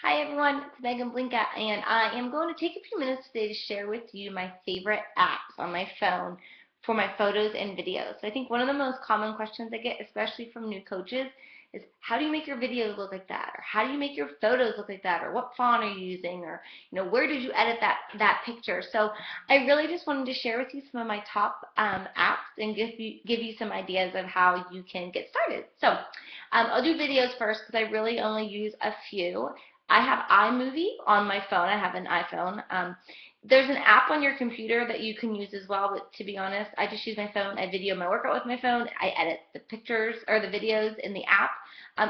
Hi everyone, it's Megan Blinka, and I am going to take a few minutes today to share with you my favorite apps on my phone for my photos and videos. I think one of the most common questions I get, especially from new coaches, is how do you make your videos look like that? Or how do you make your photos look like that? Or what font are you using? Or where did you edit that picture? So I really just wanted to share with you some of my top apps and give you some ideas of how you can get started. So I'll do videos first because I really only use a few. I have iMovie on my phone. I have an iPhone. There's an app on your computer that you can use as well, but to be honest, I just use my phone. I video my workout with my phone. I edit the pictures or the videos in the app.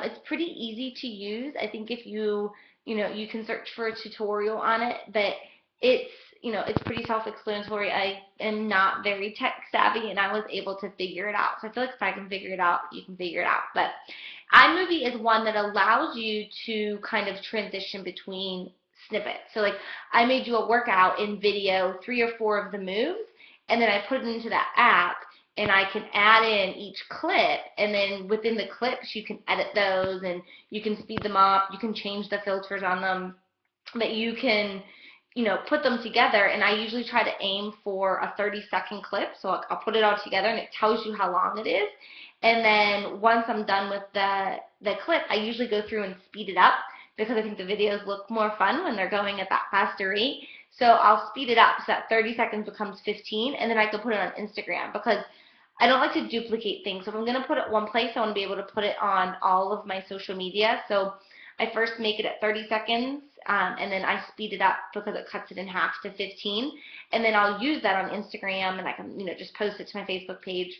It's pretty easy to use. I think if you can search for a tutorial on it, but it's, it's pretty self-explanatory. I am not very tech savvy, and I was able to figure it out. So I feel like if I can figure it out, you can figure it out. But iMovie is one that allows you to kind of transition between snippets. So like I may do a workout in video, 3 or 4 of the moves, and then I put it into that app and I can add in each clip, and then within the clips you can edit those and you can speed them up, you can change the filters on them, but you can put them together, and I usually try to aim for a 30-second clip. So I'll put it all together and it tells you how long it is. And then once I'm done with the clip, I usually go through and speed it up because I think the videos look more fun when they're going at that faster rate. So I'll speed it up so that 30 seconds becomes 15, and then I can put it on Instagram because I don't like to duplicate things. So if I'm going to put it one place, I want to be able to put it on all of my social media. So I first make it at 30 seconds, and then I speed it up because it cuts it in half to 15. And then I'll use that on Instagram, and I can, just post it to my Facebook page.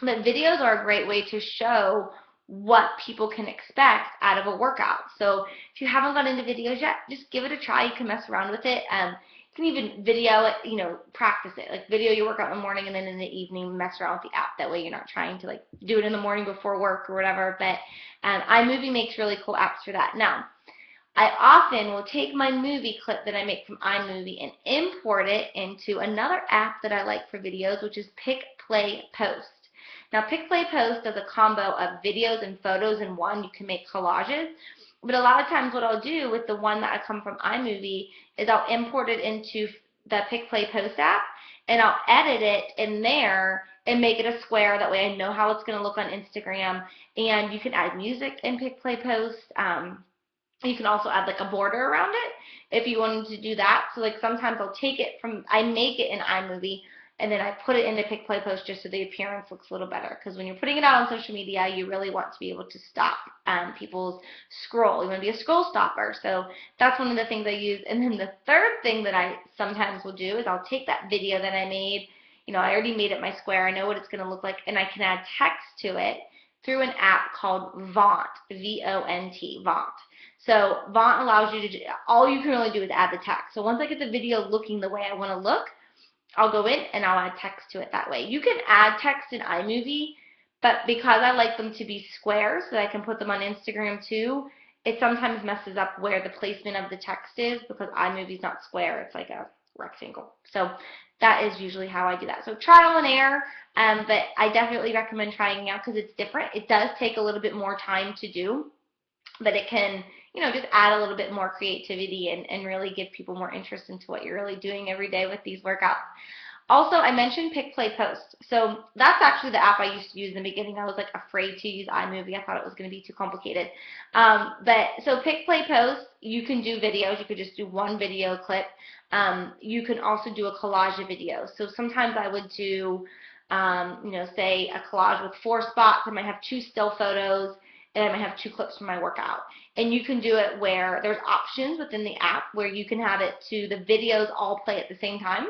But videos are a great way to show what people can expect out of a workout. So if you haven't got into videos yet, just give it a try. You can mess around with it. You can even video it, practice it. Like video your workout in the morning and then in the evening mess around with the app. That way you're not trying to do it in the morning before work or whatever. But iMovie makes really cool apps for that. Now, I often will take my movie clip that I make from iMovie and import it into another app that I like for videos, which is Pick, Play, Post. Now, Pick, Play, Post does a combo of videos and photos in one. You can make collages. But a lot of times what I'll do with the one that I come from iMovie is I'll import it into the Pick, Play, Post app, and I'll edit it in there and make it a square. That way I know how it's going to look on Instagram. And you can add music in Pick, Play, Post. You can also add a border around it if you wanted to do that. So sometimes I'll take it I make it in iMovie, and then I put it into Pick, Play, Post just so the appearance looks a little better. Because when you're putting it out on social media, you really want to be able to stop people's scroll. You want to be a scroll stopper. So that's one of the things I use. And then the third thing that I sometimes will do is I'll take that video that I made. I already made it my square. I know what it's going to look like, and I can add text to it through an app called Vont, V-O-N-T, Vont. So Vont allows you to do, all you can really do is add the text. So once I get the video looking the way I want to look, I'll go in and I'll add text to it that way. You can add text in iMovie, but because I like them to be square so that I can put them on Instagram too, it sometimes messes up where the placement of the text is because iMovie's not square. It's like a rectangle. So that is usually how I do that. So trial and error, but I definitely recommend trying it out because it's different. It does take a little bit more time to do, but it can, just add a little bit more creativity and really give people more interest into what you're really doing every day with these workouts. Also, I mentioned Pick, Play, Post. So that's actually the app I used to use in the beginning. I was afraid to use iMovie. I thought it was going to be too complicated. But so Pick, Play, Post, you can do videos. You could just do one video clip. You can also do a collage of videos. So sometimes I would do, say a collage with 4 spots. I might have 2 still photos, and I might have 2 clips from my workout. And you can do it where there's options within the app where you can have it to the videos all play at the same time,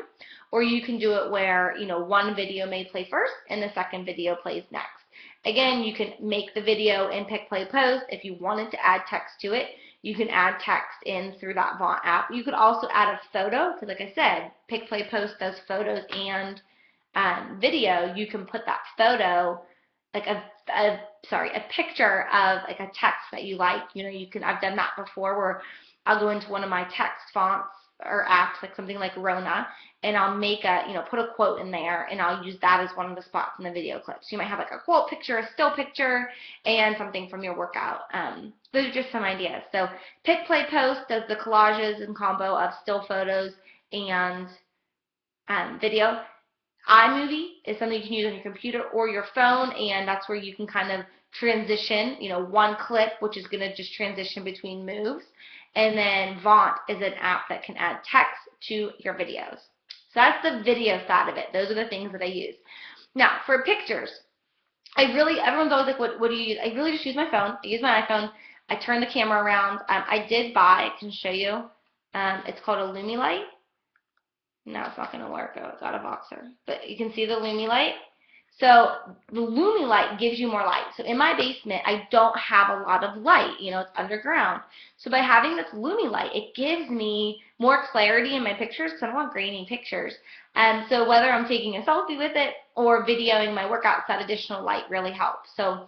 or you can do it where, one video may play first and the second video plays next. Again, you can make the video in Pick, Play, Post. If you wanted to add text to it, you can add text in through that Vont app. You could also add a photo, because like I said, Pick, Play, Post does photos and video. You can put that photo, a picture of a text that you like. I've done that before where I'll go into one of my text fonts or apps, like something like Rona, and I'll make put a quote in there, and I'll use that as one of the spots in the video clips. You might have like a quote picture, a still picture, and something from your workout. Those are just some ideas. So Pick, Play, Post does the collages and combo of still photos and video. iMovie is something you can use on your computer or your phone, and that's where you can kind of transition, one clip, which is going to just transition between moves. And then Vaunt is an app that can add text to your videos. So that's the video side of it. Those are the things that I use. Now, for pictures, everyone's always like, what do you use? I really just use my phone. I use my iPhone. I turn the camera around. I did buy, I can show you, it's called a Lumilight. Now it's not going to work. Oh, it got a Voxer. But you can see the Lumilight. So the Lumilight gives you more light. So in my basement, I don't have a lot of light. It's underground. So by having this Lumilight, it gives me more clarity in my pictures because I don't want grainy pictures. So whether I'm taking a selfie with it or videoing my workouts, that additional light really helps. So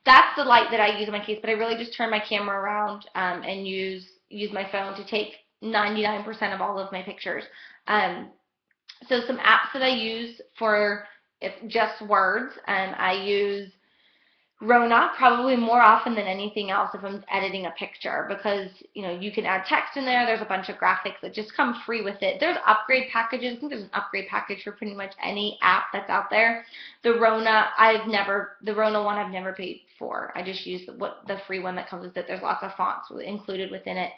that's the light that I use in my case. But I really just turn my camera around and use my phone to take 99% of all of my pictures. So some apps that I use for just words, I use Rona probably more often than anything else if I'm editing a picture, because you can add text in there. There's a bunch of graphics that just come free with it. There's upgrade packages. I think there's an upgrade package for pretty much any app that's out there. The Rona one I've never paid for. I just use the free one that comes with it. There's lots of fonts included within it.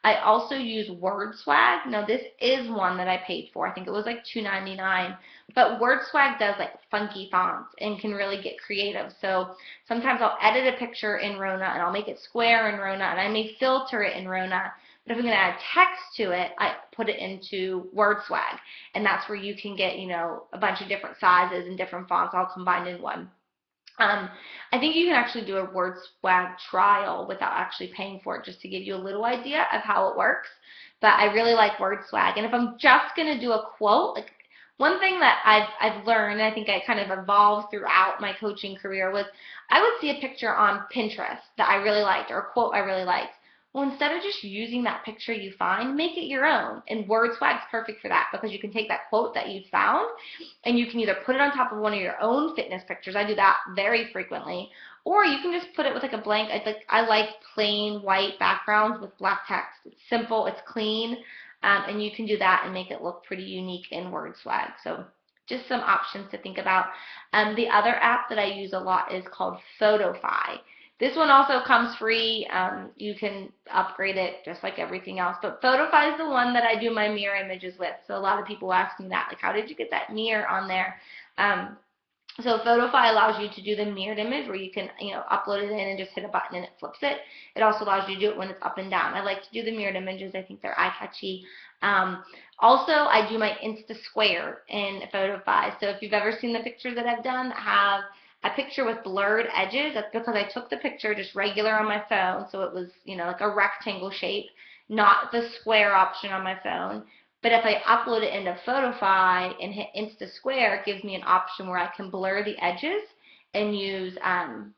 I also use WordSwag. Now this is one that I paid for. I think it was like $2.99. But WordSwag does like funky fonts and can really get creative. So sometimes I'll edit a picture in Rona and I'll make it square in Rona, and I may filter it in Rona. But if I'm going to add text to it, I put it into WordSwag. And that's where you can get, a bunch of different sizes and different fonts all combined in one. I think you can actually do a WordSwag trial without actually paying for it, just to give you a little idea of how it works. But I really like WordSwag. And if I'm just going to do a quote, like one thing that I've learned, and I think I kind of evolved throughout my coaching career, was I would see a picture on Pinterest that I really liked, or a quote I really liked. Well, instead of just using that picture you find, make it your own. And WordSwag's perfect for that, because you can take that quote that you found and you can either put it on top of one of your own fitness pictures. I do that very frequently. Or you can just put it with like a blank. I like plain white backgrounds with black text. It's simple, it's clean, and you can do that and make it look pretty unique in WordSwag. So just some options to think about. The other app that I use a lot is called Photofy. This one also comes free. You can upgrade it just like everything else. But Photofy is the one that I do my mirror images with. So a lot of people ask me that, like, how did you get that mirror on there? So Photofy allows you to do the mirrored image where you can, upload it in and just hit a button and it flips it. It also allows you to do it when it's up and down. I like to do the mirrored images. I think they're eye-catchy. Also, I do my Insta Square in Photofy. So if you've ever seen the pictures that I've done that have a picture with blurred edges, that's because I took the picture just regular on my phone, so it was, like a rectangle shape, not the square option on my phone. But if I upload it into Photofy and hit Insta Square, it gives me an option where I can blur the edges and use and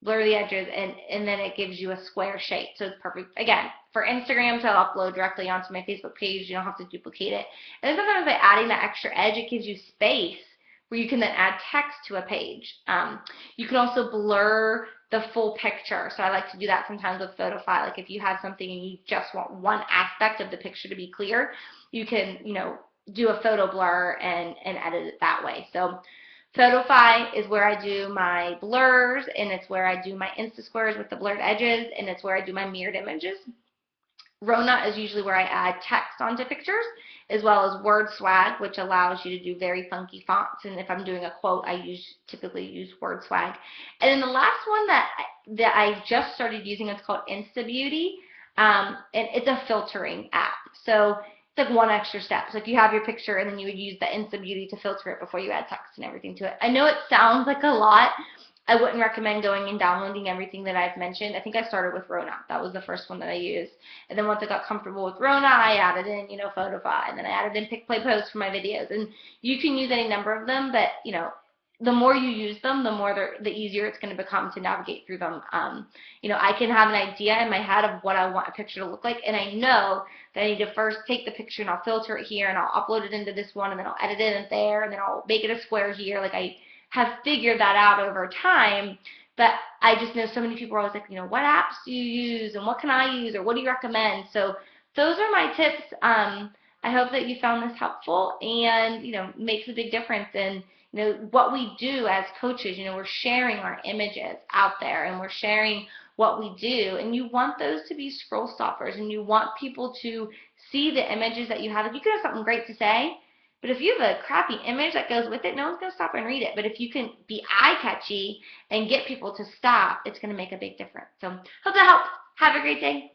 then it gives you a square shape. So it's perfect. Again, for Instagram, so I'll upload directly onto my Facebook page. You don't have to duplicate it. And then sometimes by adding that extra edge, it gives you space where you can then add text to a page. You can also blur the full picture. So I like to do that sometimes with Photofy. Like if you have something and you just want one aspect of the picture to be clear, you can, do a photo blur and edit it that way. So Photofy is where I do my blurs, and it's where I do my Insta Squares with the blurred edges, and it's where I do my mirrored images. Rona is usually where I add text onto pictures, as well as WordSwag, which allows you to do very funky fonts. And if I'm doing a quote, I typically use WordSwag. And then the last one that I just started using, it's called InstaBeauty, and it's a filtering app. So it's like one extra step. So if you have your picture, and then you would use the InstaBeauty to filter it before you add text and everything to it. I know it sounds like a lot. I wouldn't recommend going and downloading everything that I've mentioned. I think I started with Rona. That was the first one that I used. And then once I got comfortable with Rona, I added in, Photofy. And then I added in Pick, Play, Post for my videos. And you can use any number of them, but, the more you use them, the more the easier it's going to become to navigate through them. I can have an idea in my head of what I want a picture to look like, and I know that I need to first take the picture and I'll filter it here and I'll upload it into this one, and then I'll edit it in there, and then I'll make it a square here. Like, I have figured that out over time, but I just know so many people are always like, what apps do you use, and what can I use, or what do you recommend? So those are my tips. I hope that you found this helpful, and makes a big difference in what we do as coaches. We're sharing our images out there, and we're sharing what we do, and you want those to be scroll stoppers, and you want people to see the images that you have. If you could have something great to say, but if you have a crappy image that goes with it, no one's going to stop and read it. But if you can be eye-catchy and get people to stop, it's going to make a big difference. So hope that helps. Have a great day.